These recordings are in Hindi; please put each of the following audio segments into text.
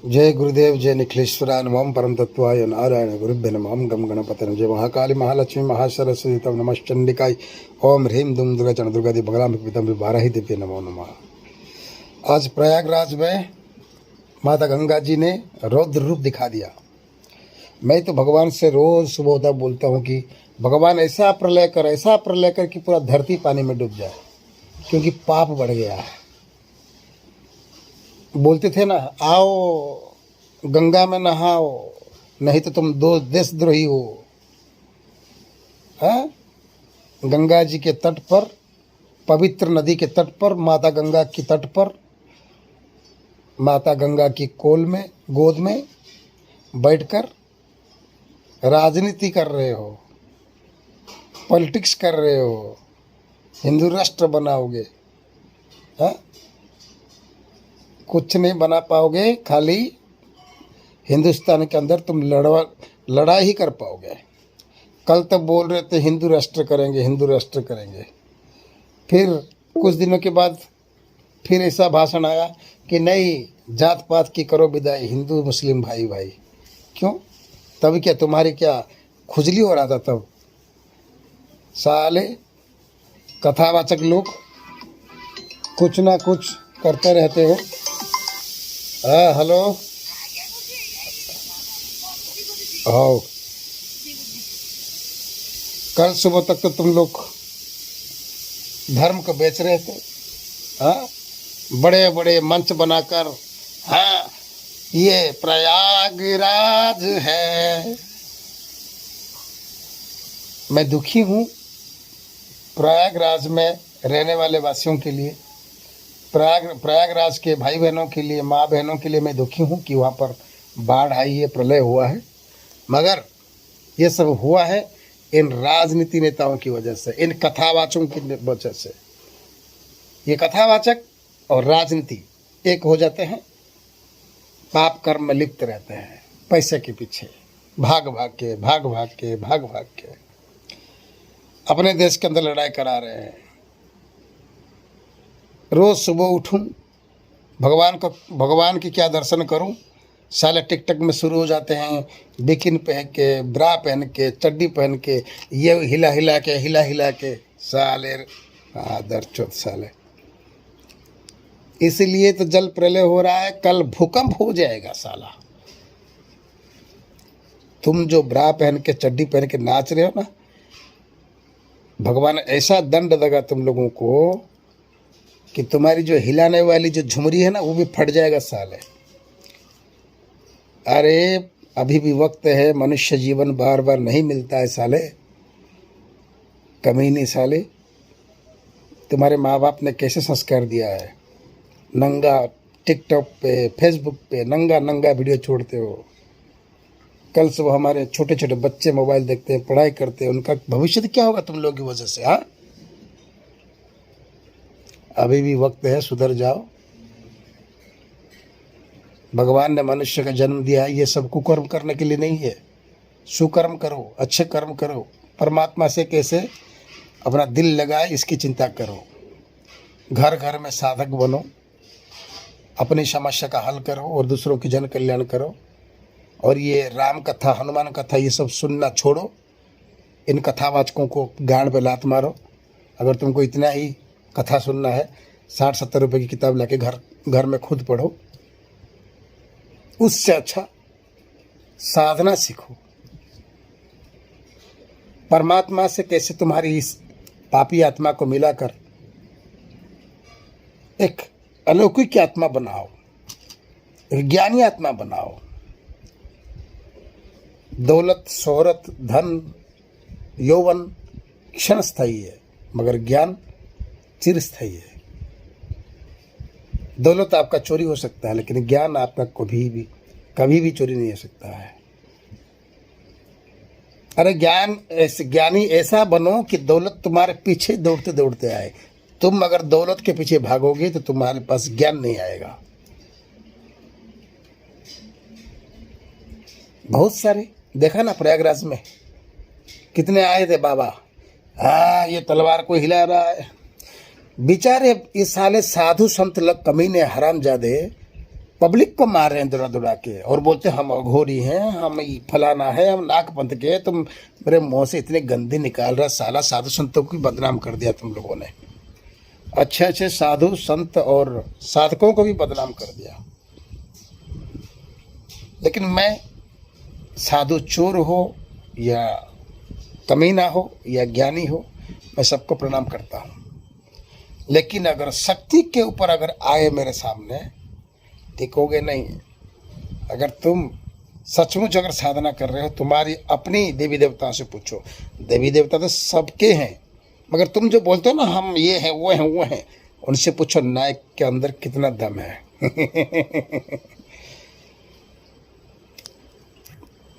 जय गुरुदेव जय निखिलेश्वराय नमः परम तत्वाय नारायण गुरुभ्य नमः गम गणपते नमः जय महाकाली महालक्ष्मी महासरस्वती तम नमश्चंडिकाय ओम ह्रीम दुम दुर्गा चंड दुर्गा दी बगला पितम बारह दिव्य नमो नमः। आज प्रयागराज में माता गंगा जी ने रौद्र रूप दिखा दिया। मैं तो भगवान से रोज सुबह होता बोलता हूँ कि भगवान ऐसा प्रलय कर कि पूरा धरती पानी में डूब जाए, क्योंकि पाप बढ़ गया है। बोलते थे ना, आओ गंगा में नहाओ नहीं तो तुम दो देशद्रोही हो। हाँ, गंगा जी के तट पर, पवित्र नदी के तट पर, माता गंगा की तट पर, माता गंगा की कोल में, गोद में बैठकर राजनीति कर रहे हो, पॉलिटिक्स कर रहे हो, हिंदू राष्ट्र बनाओगे। हाँ, कुछ नहीं बना पाओगे, खाली हिंदुस्तान के अंदर तुम लड़ाई ही कर पाओगे। कल तक बोल रहे थे हिंदू राष्ट्र करेंगे, हिंदू राष्ट्र करेंगे, फिर कुछ दिनों के बाद फिर ऐसा भाषण आया कि नहीं, जात पात की करो विदाई, हिंदू मुस्लिम भाई भाई। क्यों? तब क्या तुम्हारी क्या खुजली हो रहा था? तब साले कथावाचक लोग कुछ ना कुछ करते रहते हो। हाँ, हेलो, आओ। कल सुबह तक तो तुम लोग धर्म को बेच रहे थे। हाँ, बड़े बड़े मंच बनाकर, हाँ ये प्रयागराज है। मैं दुखी हूँ प्रयागराज में रहने वाले वासियों के लिए, प्रयागराज के भाई बहनों के लिए, माँ बहनों के लिए मैं दुखी हूँ कि वहाँ पर बाढ़ आई है, प्रलय हुआ है। मगर ये सब हुआ है इन राजनीति नेताओं की वजह से, इन कथावाचकों की वजह से। ये कथावाचक और राजनीति एक हो जाते हैं, पाप कर्म में लिप्त रहते हैं, पैसे के पीछे भाग भाग के अपने देश के अंदर लड़ाई करा रहे हैं। रोज़ सुबह उठूं, भगवान की क्या दर्शन करूं, साले टिकटक में शुरू हो जाते हैं, बिकिन पहन के, ब्रा पहन के, चड्डी पहन के, ये हिला हिला के साले दरचोत साले। इसलिए तो जल प्रलय हो रहा है, कल भूकंप हो जाएगा साला। तुम जो ब्रा पहन के, चड्डी पहन के नाच रहे हो ना, भगवान ऐसा दंड देगा तुम लोगों को कि तुम्हारी जो हिलाने वाली जो झुमरी है ना, वो भी फट जाएगा साले। अरे अभी भी वक्त है, मनुष्य जीवन बार बार नहीं मिलता है साले, कमीने साले। तुम्हारे माँ बाप ने कैसे संस्कार दिया है, नंगा टिकटॉक पे, फेसबुक पे नंगा वीडियो छोड़ते हो। कल सुबह हमारे छोटे छोटे बच्चे मोबाइल देखते हैं, पढ़ाई करते हैं, उनका भविष्य क्या होगा तुम लोगों की वजह से? हाँ, अभी भी वक्त है, सुधर जाओ। भगवान ने मनुष्य का जन्म दिया है, ये सब कुकर्म करने के लिए नहीं है। सुकर्म करो, अच्छे कर्म करो, परमात्मा से कैसे अपना दिल लगाए इसकी चिंता करो। घर घर में साधक बनो, अपनी समस्या का हल करो और दूसरों की जन कल्याण करो। और ये राम कथा, हनुमान कथा, ये सब सुनना छोड़ो। इन कथावाचकों को गांड पे लात मारो। अगर तुमको इतना ही कथा सुनना है, 60-70 रुपए की किताब लाके घर में खुद पढ़ो। उससे अच्छा साधना सीखो, परमात्मा से कैसे तुम्हारी इस पापी आत्मा को मिलाकर एक अलौकिक आत्मा बनाओ, विज्ञानी आत्मा बनाओ। दौलत, शोहरत, धन, यौवन क्षणस्थायी है, मगर ज्ञान चिरस्थायी है। दौलत आपका चोरी हो सकता है, लेकिन ज्ञान आपका कभी भी चोरी नहीं हो सकता है। अरे ज्ञानी ऐसा बनो कि दौलत तुम्हारे पीछे दौड़ते दौड़ते आए। तुम अगर दौलत के पीछे भागोगे तो तुम्हारे पास ज्ञान नहीं आएगा। बहुत सारे देखा ना, प्रयागराज में कितने आए थे बाबा। हाँ, ये तलवार को हिला रहा है, बेचारे ये साले साधु संत लग कमीने हरामजादे पब्लिक को मार रहे हैं दुड़ा दुड़ा के और बोलते हैं हम अघोरी हैं, हम फलाना है, हम नागपंथ के हैं। तुम मेरे मुंह से इतने गंदे निकाल रहा, साला साधु संतों को बदनाम कर दिया तुम लोगों ने। अच्छे अच्छे साधु संत और साधकों को भी बदनाम कर दिया। लेकिन मैं साधु चोर हो या कमीना हो या ज्ञानी हो, मैं सबको प्रणाम करता हूँ। लेकिन अगर शक्ति के ऊपर अगर आए मेरे सामने, टिकोगे नहीं। अगर तुम सचमुच अगर साधना कर रहे हो, तुम्हारी अपनी देवी देवताओं से पूछो। देवी देवता तो सबके हैं, मगर तुम जो बोलते हो ना हम ये हैं वो हैं वो हैं, उनसे पूछो नायक के अंदर कितना दम है।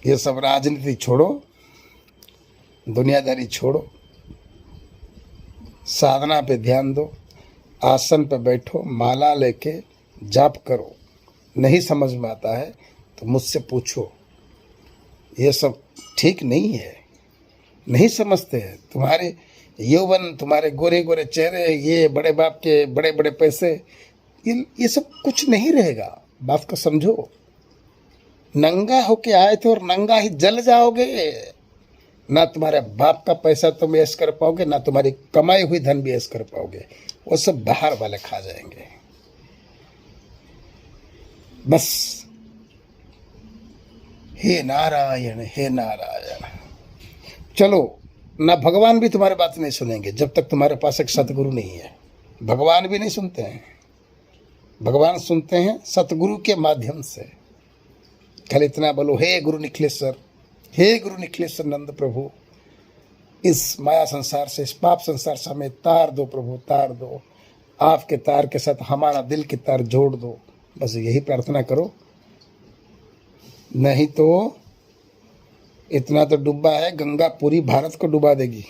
ये सब राजनीति छोड़ो, दुनियादारी छोड़ो, साधना पे ध्यान दो, आसन पे बैठो, माला लेके जाप करो। नहीं समझ में आता है तो मुझसे पूछो। ये सब ठीक नहीं है, नहीं समझते हैं। तुम्हारे यौवन, तुम्हारे गोरे गोरे चेहरे, ये बड़े बाप के बड़े बड़े पैसे, ये सब कुछ नहीं रहेगा। बात को समझो। नंगा होके आए थे और नंगा ही जल जाओगे। ना तुम्हारे बाप का पैसा तुम ऐश कर पाओगे, ना तुम्हारी कमाई हुई धन भी ऐश कर पाओगे। वो सब बाहर वाले खा जाएंगे। बस हे नारायण हे नारायण। चलो, ना भगवान भी तुम्हारी बात नहीं सुनेंगे जब तक तुम्हारे पास एक सतगुरु नहीं है। भगवान भी नहीं सुनते हैं, भगवान सुनते हैं सतगुरु के माध्यम से। कल इतना बोलो, हे गुरु निखिलेश्वर, हे गुरु निखिलेश्वर नंद प्रभु, इस माया संसार से, इस पाप संसार से हमें तार दो प्रभु, तार दो। आपके तार के साथ हमारा दिल की तार जोड़ दो। बस यही प्रार्थना करो। नहीं तो इतना तो डूबा है, गंगा पूरी भारत को डुबा देगी।